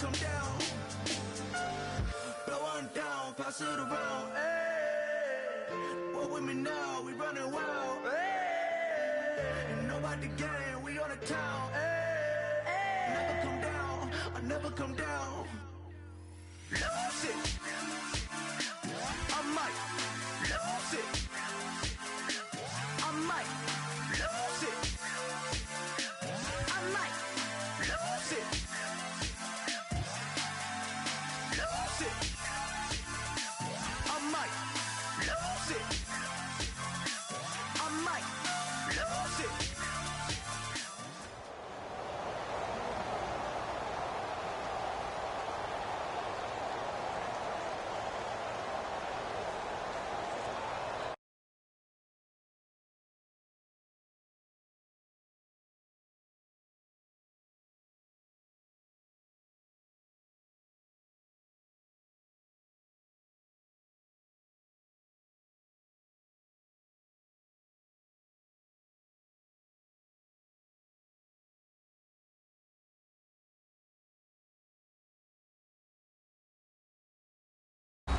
come down. Blow one down, pass it around. Hey, walk with me now, we running wild. Hey, ain't nobody gang, we on the town. Hey, never come down, I never come down. Lose it, I might lose it. I might lose it. I might lose it. Lose it. I might lose it. I might lose it.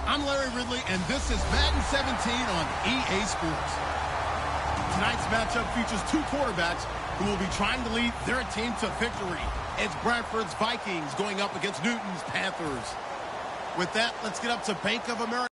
I'm Larry Ridley, and this is Madden 17 on EA Sports. Tonight's matchup features two quarterbacks who will be trying to lead their team to victory. It's Bradford's Vikings going up against Newton's Panthers. With that, let's get up to Bank of America.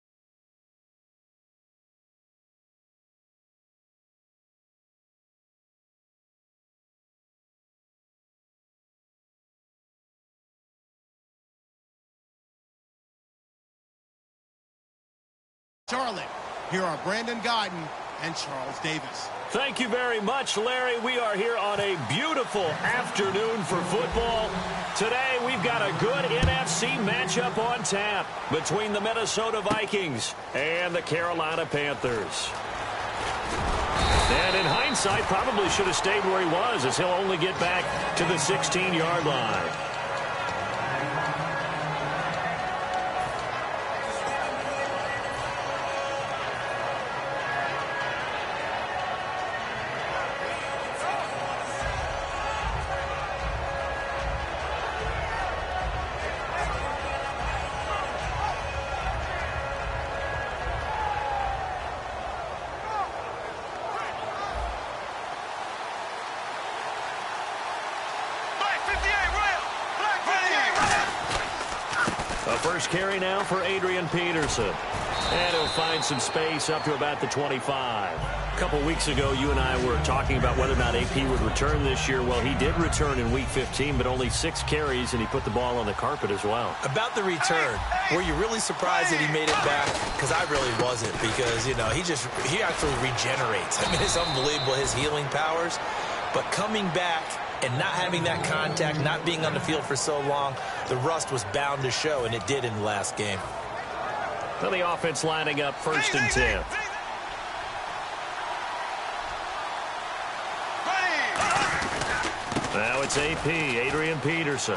Charlotte. Here are Brandon Guyton and Charles Davis. Thank you very much, Larry. We are here on a beautiful afternoon for football. Today, we've got a good NFC matchup on tap between the Minnesota Vikings and the Carolina Panthers. And in hindsight, probably should have stayed where he was, as he'll only get back to the 16-yard line. First carry now for Adrian Peterson. And he'll find some space up to about the 25. A couple weeks ago, you and I were talking about whether or not AP would return this year. Well, he did return in Week 15, but only 6 carries, and he put the ball on the carpet as well. About the return, were you really surprised that he made it back? Because I really wasn't, because, you know, he actually regenerates. I mean, it's unbelievable, his healing powers. But coming back and not having that contact, not being on the field for so long, the rust was bound to show, and it did in the last game. Well, the offense lining up 1st and 10. Now it's AP, Adrian Peterson.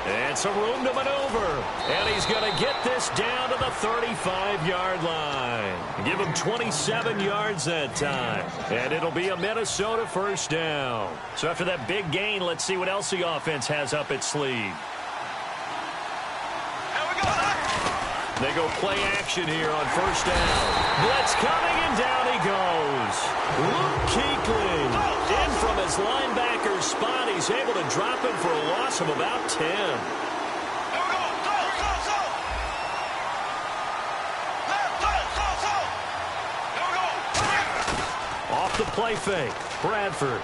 And some room to maneuver. And he's going to get this down to the 35-yard line. Give him 27 yards that time. And it'll be a Minnesota first down. So after that big gain, let's see what else the offense has up its sleeve. They go play action here on first down. Blitz coming, and down he goes. Luke Kuechly in from his linebacker spot. He's able to drop him for a loss of about 10. Off the play fake, Bradford.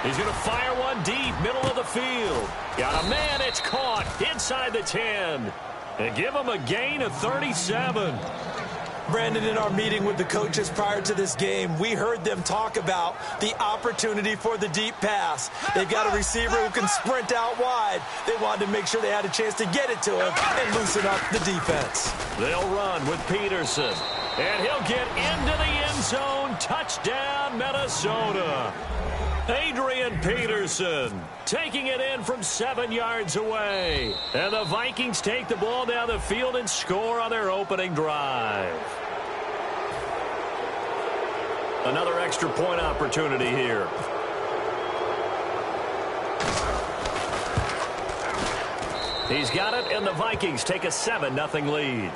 He's going to fire one deep, middle of the field. Got a man, it's caught inside the 10. And give him a gain of 37. Brandon, in our meeting with the coaches prior to this game, we heard them talk about the opportunity for the deep pass. They've got a receiver who can sprint out wide. They wanted to make sure they had a chance to get it to him and loosen up the defense. They'll run with Peterson. And he'll get into the end zone. Touchdown, Minnesota. Adrian Peterson taking it in from 7 yards away. And the Vikings take the ball down the field and score on their opening drive. Another extra point opportunity here. He's got it, and the Vikings take a 7-0 lead.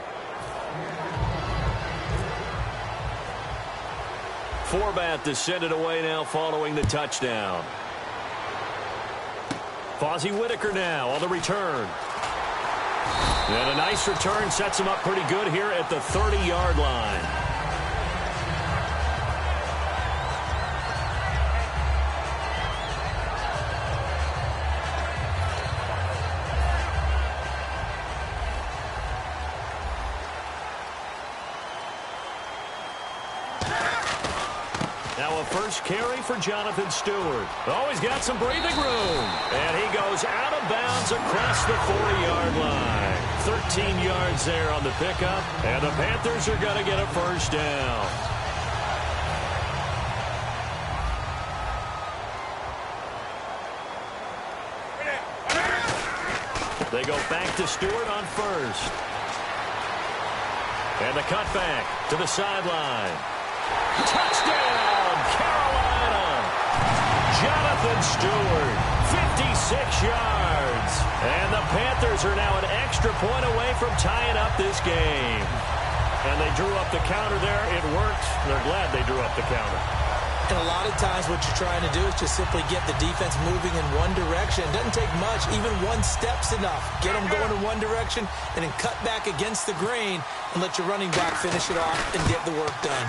Forbat to send it away now following the touchdown. Fozzie Whitaker now on the return. And a nice return sets him up pretty good here at the 30-yard line. Now a first carry for Jonathan Stewart. Oh, he's got some breathing room. And he goes out of bounds across the 40-yard line. 13 yards there on the pickup. And the Panthers are going to get a first down. They go back to Stewart on first. And the cutback to the sideline. Touchdown, Carolina! Jonathan Stewart, 56 yards. And the Panthers are now an extra point away from tying up this game. And they drew up the counter there. It worked. They're glad they drew up the counter. And a lot of times what you're trying to do is just simply get the defense moving in one direction. It doesn't take much. Even one step's enough. Get them going in one direction and then cut back against the grain and let your running back finish it off and get the work done.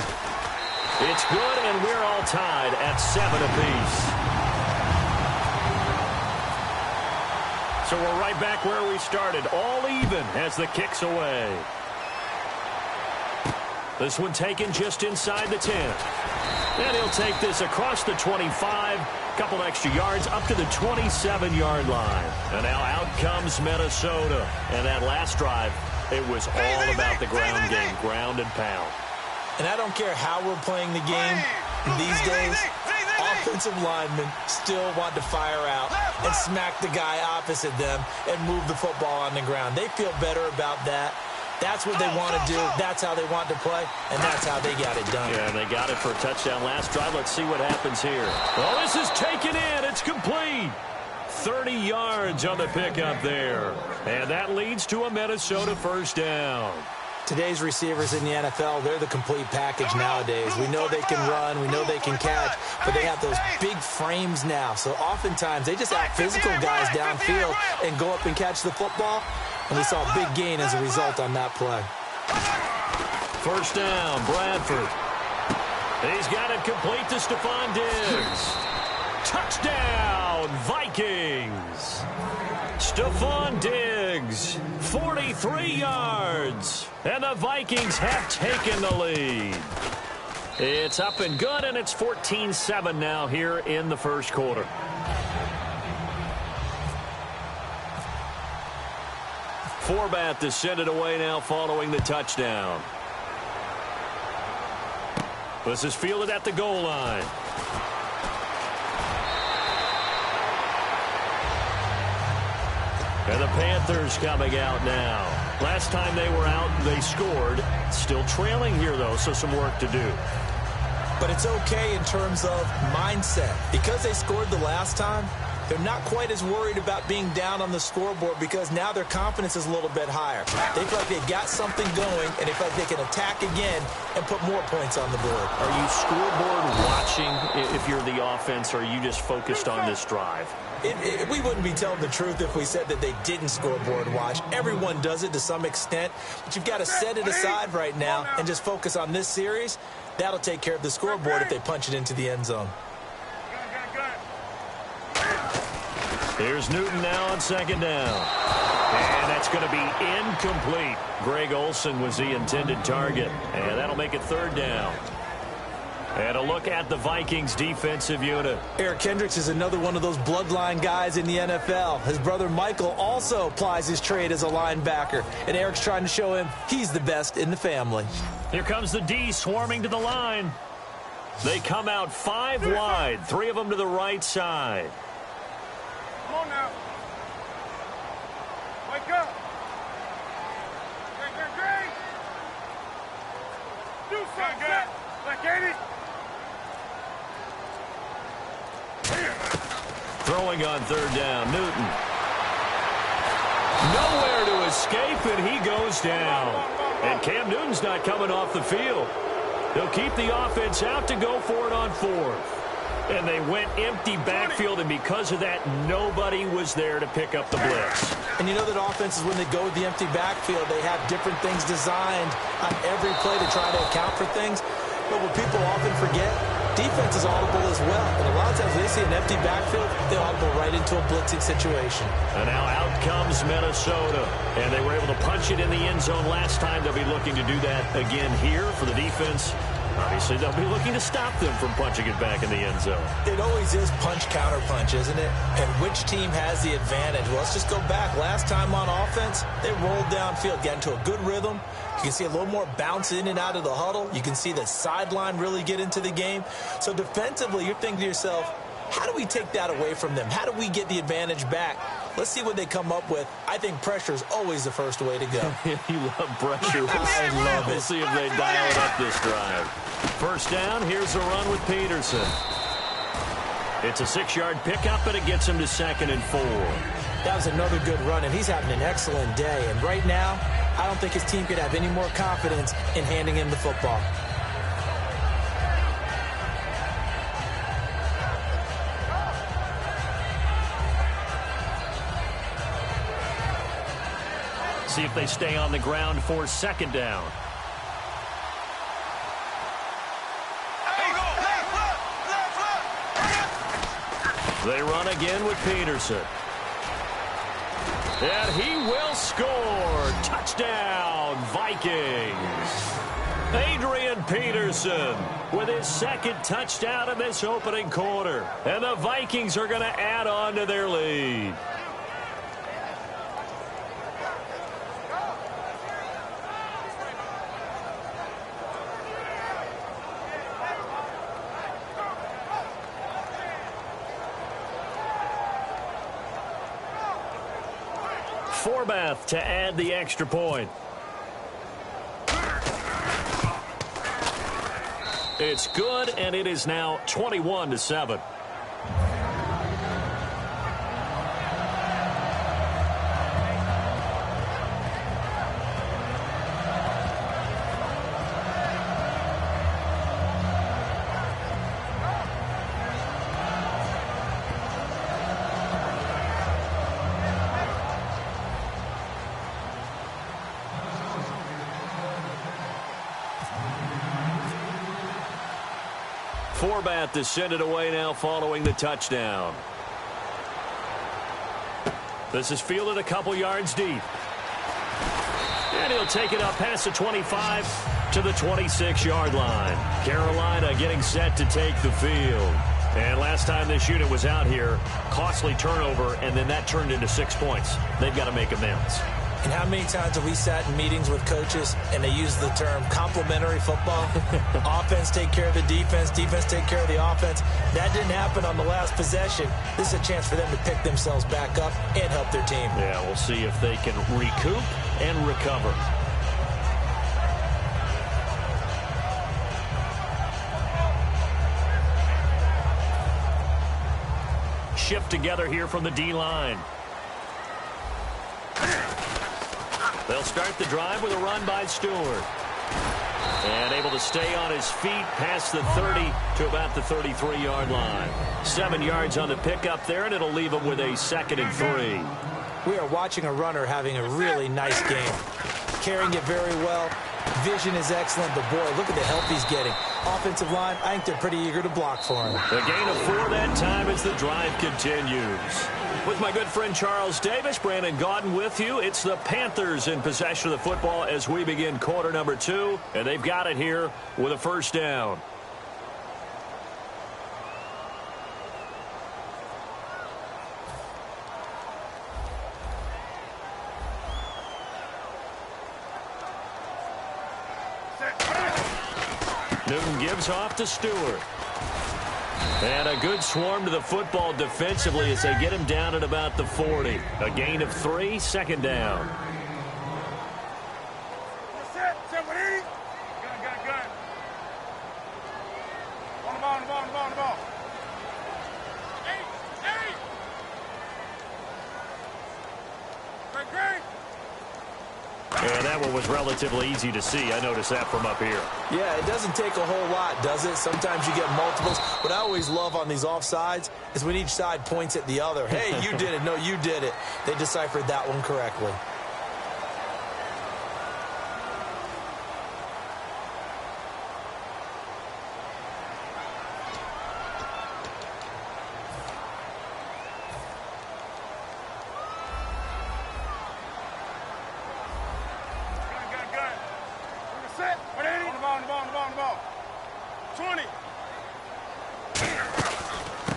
It's good, and we're all tied at 7 apiece. So we're right back where we started, all even as the kick's away. This one taken just inside the 10. And he'll take this across the 25, couple extra yards up to the 27-yard line. And now out comes Minnesota. And that last drive, it was all about the ground game, ground and pound. And I don't care how we're playing the game these days, offensive linemen still want to fire out and smack the guy opposite them and move the football on the ground. They feel better about that. That's what they want to do. That's how they want to play, and that's how they got it done. Yeah, and they got it for a touchdown last drive. Let's see what happens here. Well, this is taken in. It's complete. 30 yards on the pickup there. And that leads to a Minnesota first down. Today's receivers in the NFL, they're the complete package nowadays. We know they can run, we know they can catch, but they have those big frames now. So oftentimes they just out-physical guys downfield and go up and catch the football. And we saw a big gain as a result on that play. First down, Bradford. He's got it complete to Stephon Diggs. Touchdown, Vikings. Stephon Diggs, 43 yards. And the Vikings have taken the lead. It's up and good, and it's 14-7 now here in the first quarter. Forbat to send it away now following the touchdown. This is fielded at the goal line. And the Panthers coming out now. Last time they were out, they scored. Still trailing here, though, so some work to do. But it's okay in terms of mindset. Because they scored the last time, they're not quite as worried about being down on the scoreboard because now their confidence is a little bit higher. They feel like they've got something going, and they feel like they can attack again and put more points on the board. Are you scoreboard watching if you're the offense, or are you just focused on this drive? We wouldn't be telling the truth if we said that they didn't scoreboard watch. Everyone does it to some extent, but you've got to set it aside right now and just focus on this series. That'll take care of the scoreboard if they punch it into the end zone. Here's Newton now on second down. And that's going to be incomplete. Greg Olsen was the intended target. And that'll make it third down. And a look at the Vikings defensive unit. Eric Kendricks is another one of those bloodline guys in the NFL. His brother Michael also plies his trade as a linebacker. And Eric's trying to show him he's the best in the family. Here comes the D swarming to the line. They come out 5 wide. 3 of them to the right side. Come on now. Wake up. Great. Do something. Like 80. Throwing on third down, Newton. Nowhere to escape, and he goes down. And Cam Newton's not coming off the field. They'll keep the offense out to go for it on fourth. And they went empty backfield, and because of that, nobody was there to pick up the blitz. And you know that offenses, when they go with the empty backfield, they have different things designed on every play to try to account for things. But what people often forget, defense is audible as well. And a lot of times they see an empty backfield, they audible right into a blitzing situation. And now out comes Minnesota. And they were able to punch it in the end zone last time. They'll be looking to do that again here for the defense. Obviously, they'll be looking to stop them from punching it back in the end zone. It always is punch-counter-punch, isn't it? And which team has the advantage? Well, let's just go back. Last time on offense, they rolled downfield, got into a good rhythm. You can see a little more bounce in and out of the huddle. You can see the sideline really get into the game. So defensively, you're thinking to yourself, how do we take that away from them? How do we get the advantage back? Let's see what they come up with. I think pressure is always the first way to go. You love pressure. I love it. We'll see if they dial it up this drive. First down, here's a run with Peterson. It's a 6-yard pickup, and it gets him to 2nd and 4. That was another good run, and he's having an excellent day. And right now, I don't think his team could have any more confidence in handing him the football. See if they stay on the ground for 2nd down. They run again with Peterson. And he will score. Touchdown, Vikings. Adrian Peterson with his 2nd touchdown in this opening quarter. And the Vikings are going to add on to their lead. Forbath to add the extra point. It's good, and it is now 21-7. Forbath to send it away now following the touchdown. This is fielded a couple yards deep. And he'll take it up past the 25 to the 26-yard line. Carolina getting set to take the field. And last time this unit was out here, costly turnover, and then that turned into 6 points. They've got to make amends. And how many times have we sat in meetings with coaches and they use the term complementary football? Offense take care of the defense, defense take care of the offense. That didn't happen on the last possession. This is a chance for them to pick themselves back up and help their team. Yeah, we'll see if they can recoup and recover. Shift together here from the D-line. They'll start the drive with a run by Stewart. And able to stay on his feet past the 30 to about the 33-yard line. 7 yards on the pickup there, and it'll leave him with a 2nd and 3. We are watching a runner having a really nice game. Carrying it very well. Vision is excellent, but boy, look at the help he's getting. Offensive line, I think they're pretty eager to block for him. The gain of 4 that time as the drive continues. With my good friend Charles Davis, Brandon Gaudin with you. It's the Panthers in possession of the football as we begin quarter number 2, and they've got it here with a first down. Newton gives off to Stewart. And a good swarm to the football defensively as they get him down at about the 40. A gain of 3, 2nd down. Set, what is? Gun. On the ball. Hey! Great. And that one was relatively easy to see. I noticed that from up here. Yeah, it doesn't take a whole lot, does it? Sometimes you get multiples. What I always love on these offsides is when each side points at the other. Hey, you did it. No, you did it. They deciphered that one correctly. On the ball. 20.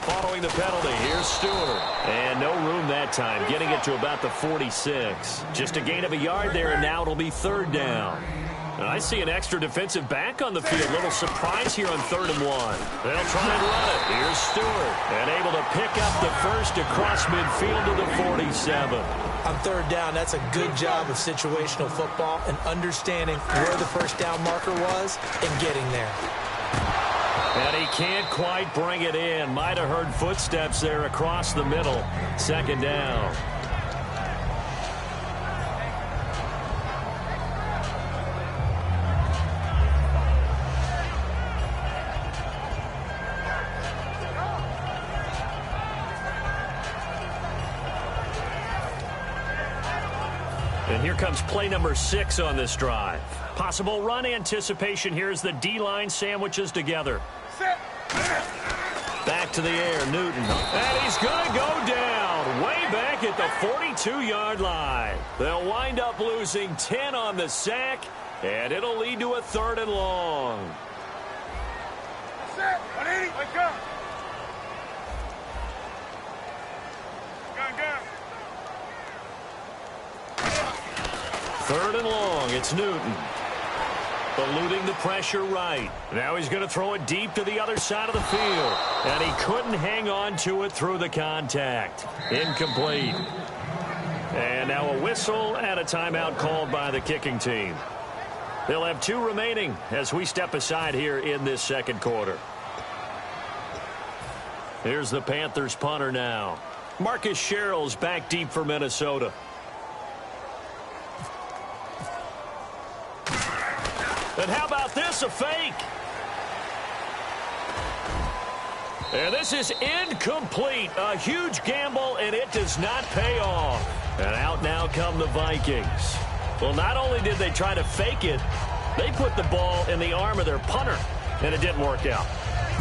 Following the penalty, here's Stewart. And no room that time, getting it to about the 46. Just a gain of a yard there, and now it'll be third down. And I see an extra defensive back on the field. Little surprise here on 3rd and 1. They'll try and run it. Here's Stewart. And able to pick up the first across midfield to the 47. On 3rd down, that's a good job of situational football and understanding where the first down marker was and getting there. And he can't quite bring it in. Might have heard footsteps there across the middle. 2nd down. And here comes play number 6 on this drive. Possible run anticipation here as the D-line sandwiches together. Back to the air, Newton. And he's going to go down way back at the 42-yard line. They'll wind up losing 10 on the sack, and it'll lead to a 3rd and long. 180. Wake up. Gun. 3rd and long, it's Newton. Eluding the pressure right. Now he's going to throw it deep to the other side of the field. And he couldn't hang on to it through the contact. Incomplete. And now a whistle and a timeout called by the kicking team. They'll have 2 remaining as we step aside here in this 2nd quarter. Here's the Panthers punter now. Marcus Sherrill's back deep for Minnesota. And how about this, a fake? And this is incomplete. A huge gamble, and it does not pay off. And out now come the Vikings. Well, not only did they try to fake it, they put the ball in the arm of their punter, and it didn't work out.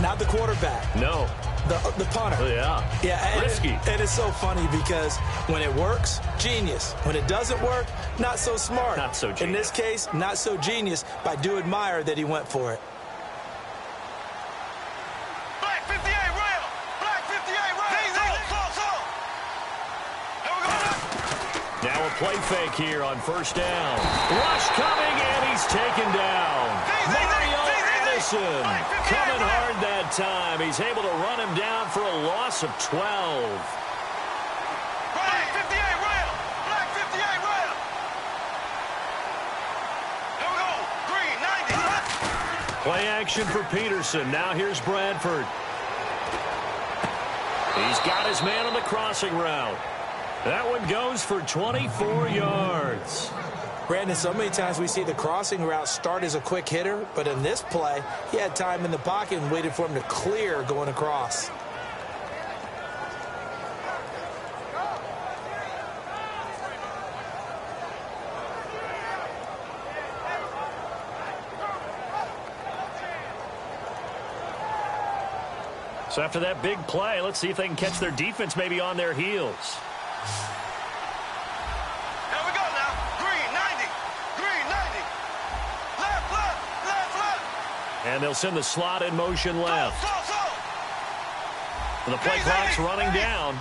Not the quarterback. No. The punter. Yeah. Risky. And it's so funny because when it works, genius. When it doesn't work, not so smart. Not so genius. In this case, not so genius, but I do admire that he went for it. Black 58 rail. Black 58 rail. Now a play fake here on 1st down. Rush coming, and he's taken down. Anderson coming hard that time. He's able to run him down for a loss of 12. Black 58 rail. Black 58 rail. Here we go. Green 90. Play action for Peterson. Now here's Bradford. He's got his man on the crossing route. That one goes for 24 yards. Brandon, so many times we see the crossing route start as a quick hitter, but in this play, he had time in the pocket and waited for him to clear going across. So after that big play, let's see if they can catch their defense maybe on their heels. And they'll send the slot in motion left. The play clock's running down.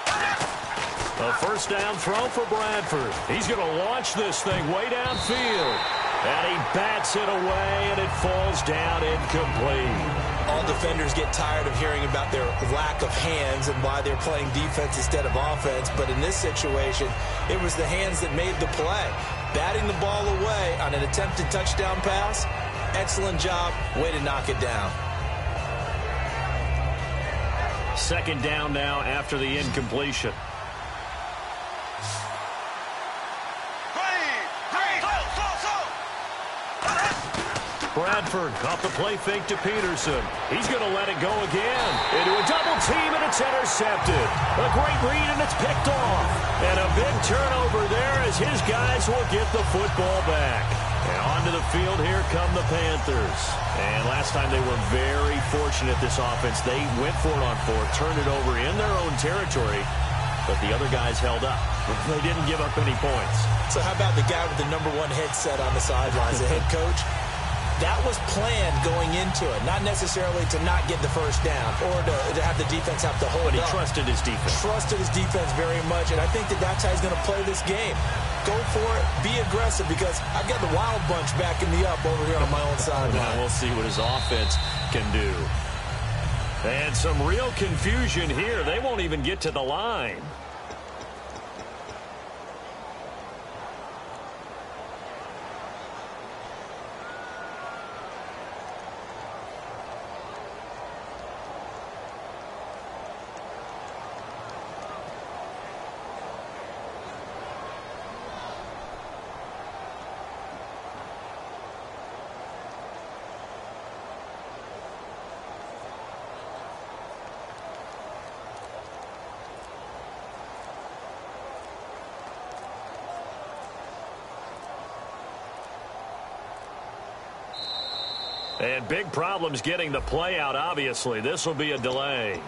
A 1st down throw for Bradford. He's going to launch this thing way downfield. And he bats it away, and it falls down incomplete. All defenders get tired of hearing about their lack of hands and why they're playing defense instead of offense. But in this situation, it was the hands that made the play. Batting the ball away on an attempted touchdown pass. Excellent job. Way to knock it down. 2nd down now after the incompletion. Green Bradford off the play fake to Peterson. He's going to let it go again. Into a double team, and it's intercepted. A great read, and it's picked off. And a big turnover there as his guys will get the football back. And onto the field, here come the Panthers. And last time they were very fortunate, this offense. They went for it on fourth, turned it over in their own territory, but the other guys held up. They didn't give up any points. So how about the guy with the #1 headset on the sidelines, the head coach? That was planned going into it, not necessarily to not get the first down or to have the defense have to hold But he up. trusted his defense. Trusted his defense very much, and I think that's how he's going to play this game. Go for it, be aggressive, because I've got the wild bunch backing me up over here on my own sideline. Now we'll see what his offense can do. And some real confusion here. They won't even get to the line. And big problems getting the play out, obviously. This will be a delay.